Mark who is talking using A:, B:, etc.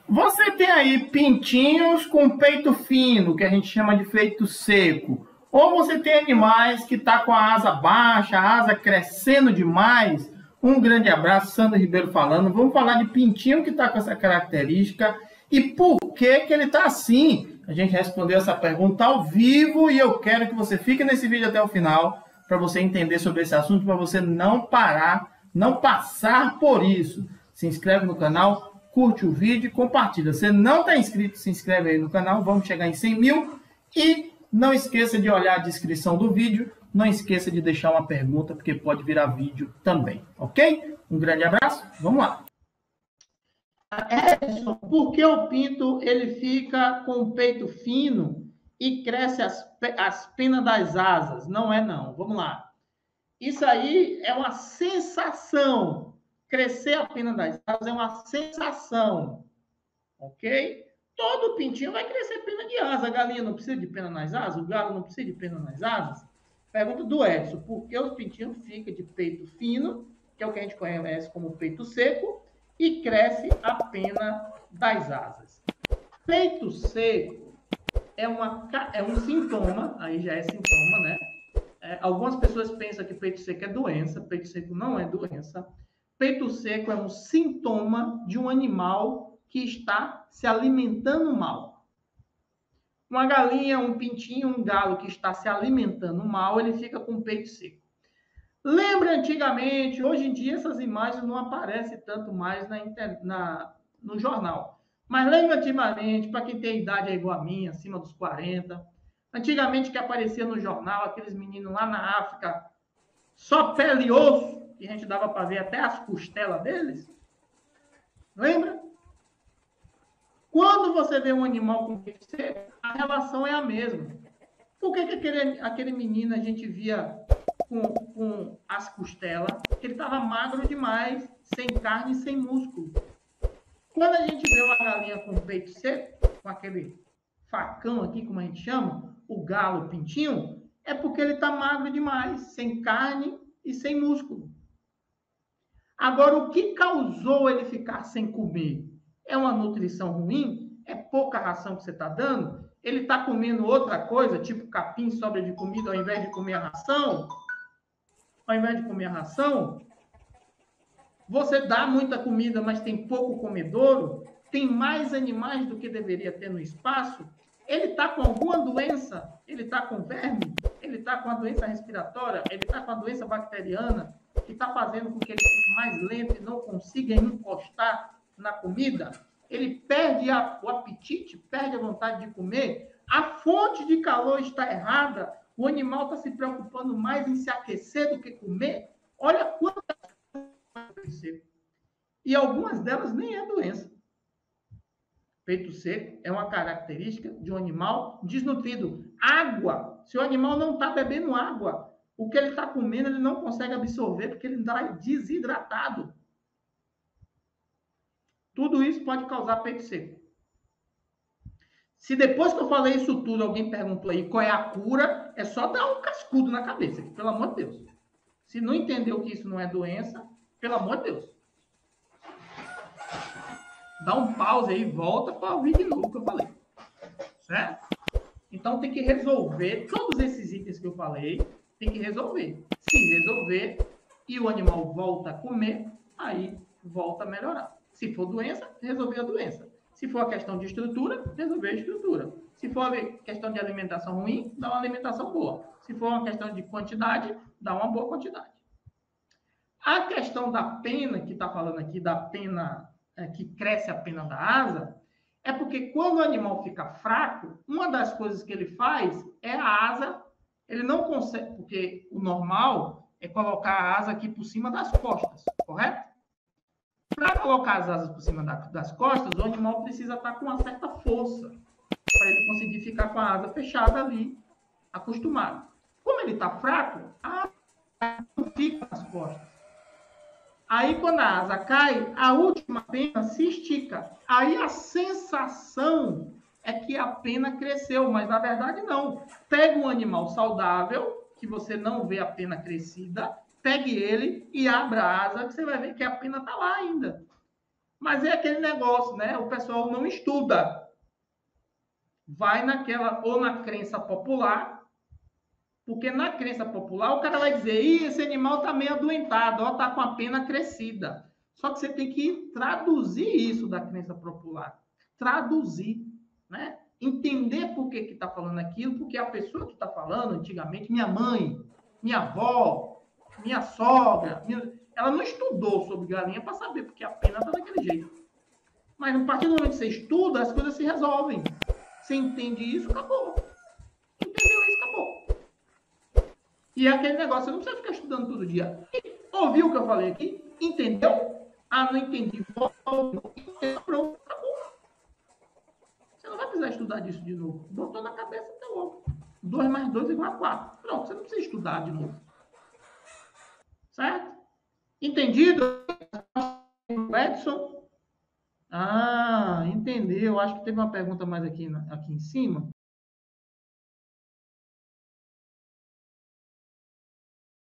A: Você tem aí pintinhos com peito fino, que a gente chama de peito seco. Ou você tem animais que estão com a asa baixa, a asa crescendo demais. Um grande abraço, Sandro Ribeiro falando. Vamos falar de pintinho que está com essa característica e por que que ele está assim. A gente respondeu essa pergunta ao vivo e eu quero que você fique nesse vídeo até o final para você entender sobre esse assunto, para você não parar, não passar por isso. Se inscreve no canal, curte o vídeo e compartilha. Se não está inscrito, se inscreve aí no canal. Vamos chegar em 100 mil. E não esqueça de olhar a descrição do vídeo. Não esqueça de deixar uma pergunta, porque pode virar vídeo também. Ok? Um grande abraço. Vamos lá. Edson, por que o pinto ele fica com o peito fino e cresce as penas das asas? Não é não. Vamos lá. Isso aí é uma sensação. Crescer a pena das asas é uma sensação, ok? Todo pintinho vai crescer pena de asa. A galinha não precisa de pena nas asas? O galo não precisa de pena nas asas? Pergunta do Edson, por que os pintinhos ficam de peito fino, que é o que a gente conhece como peito seco, e cresce a pena das asas? Peito seco é um sintoma, aí já é sintoma, né? Algumas pessoas pensam que peito seco é doença, peito seco não é doença. Peito seco é um sintoma de um animal que está se alimentando mal. Uma galinha, um pintinho, um galo que está se alimentando mal, ele fica com o peito seco. Lembra antigamente, hoje em dia essas imagens não aparecem tanto mais no jornal. Mas lembra antigamente, para quem tem idade igual a minha, acima dos 40, antigamente que aparecia no jornal aqueles meninos lá na África, só pele e osso, que a gente dava para ver até as costelas deles. Lembra? Quando você vê um animal com peito seco, a relação é a mesma. Por que aquele menino a gente via com as costelas? Porque ele estava magro demais, sem carne e sem músculo. Quando a gente vê uma galinha com peito seco, com aquele facão aqui, como a gente chama, o galo, o pintinho, é porque ele está magro demais, sem carne e sem músculo. Agora, o que causou ele ficar sem comer? É uma nutrição ruim? É pouca ração que você está dando? Ele está comendo outra coisa, tipo capim, sobra de comida, ao invés de comer a ração? Ao invés de comer a ração, você dá muita comida, mas tem pouco comedouro? Tem mais animais do que deveria ter no espaço? Ele está com alguma doença? Ele está com verme? Ele está com a doença respiratória? Ele está com a doença bacteriana? Que está fazendo com que ele fique mais lento e não consiga encostar na comida? Ele perde o apetite, perde a vontade de comer? A fonte de calor está errada? O animal está se preocupando mais em se aquecer do que comer? Olha quantas coisas. E algumas delas nem é doença. Peito seco é uma característica de um animal desnutrido. Água. Se o animal não está bebendo água, o que ele está comendo ele não consegue absorver porque ele está desidratado. Tudo isso pode causar peito seco. Se depois que eu falei isso tudo, alguém perguntou aí qual é a cura, é só dar um cascudo na cabeça, pelo amor de Deus. Se não entendeu que isso não é doença, pelo amor de Deus. Dá um pause aí, volta para ouvir de novo o que eu falei. Certo? Então tem que resolver todos esses itens que eu falei, tem que resolver. Se resolver e o animal volta a comer, aí volta a melhorar. Se for doença, resolver a doença. Se for a questão de estrutura, resolver a estrutura. Se for a questão de alimentação ruim, dá uma alimentação boa. Se for uma questão de quantidade, dá uma boa quantidade. A questão da pena, que está falando aqui, da pena que cresce a pena da asa, é porque quando o animal fica fraco, uma das coisas que ele faz é a asa, ele não consegue, porque o normal é colocar a asa aqui por cima das costas, correto? Para colocar as asas por cima das costas, o animal precisa estar com uma certa força, para ele conseguir ficar com a asa fechada ali, acostumado. Como ele está fraco, a asa não fica nas costas. Aí, quando a asa cai, a última pena se estica. Aí a sensação é que a pena cresceu, mas na verdade não. Pega um animal saudável, que você não vê a pena crescida, pegue ele e abra a asa, que você vai ver que a pena está lá ainda. Mas é aquele negócio, né? O pessoal não estuda. Vai naquela, ou na crença popular, porque na crença popular o cara vai dizer, esse animal tá meio adoentado, ó, tá com a pena crescida. Só que você tem que traduzir isso da crença popular. Traduzir, né? Entender por que está falando aquilo, porque a pessoa que está falando, antigamente, minha mãe, minha avó, minha sogra, ela não estudou sobre galinha para saber porque a pena está daquele jeito. Mas a partir do momento que você estuda, as coisas se resolvem. Você entende isso, acabou. Entendeu isso, acabou. E é aquele negócio, você não precisa ficar estudando todo dia. Ouviu o que eu falei aqui? Entendeu? Ah, não entendi. Pronto, acabou. Você não vai precisar estudar disso de novo. Botou na cabeça, tá louco. 2 mais 2 igual a 4. Pronto, você não precisa estudar de novo. Certo? Entendido? Edson? Ah, entendeu. Acho que teve uma pergunta mais aqui em cima.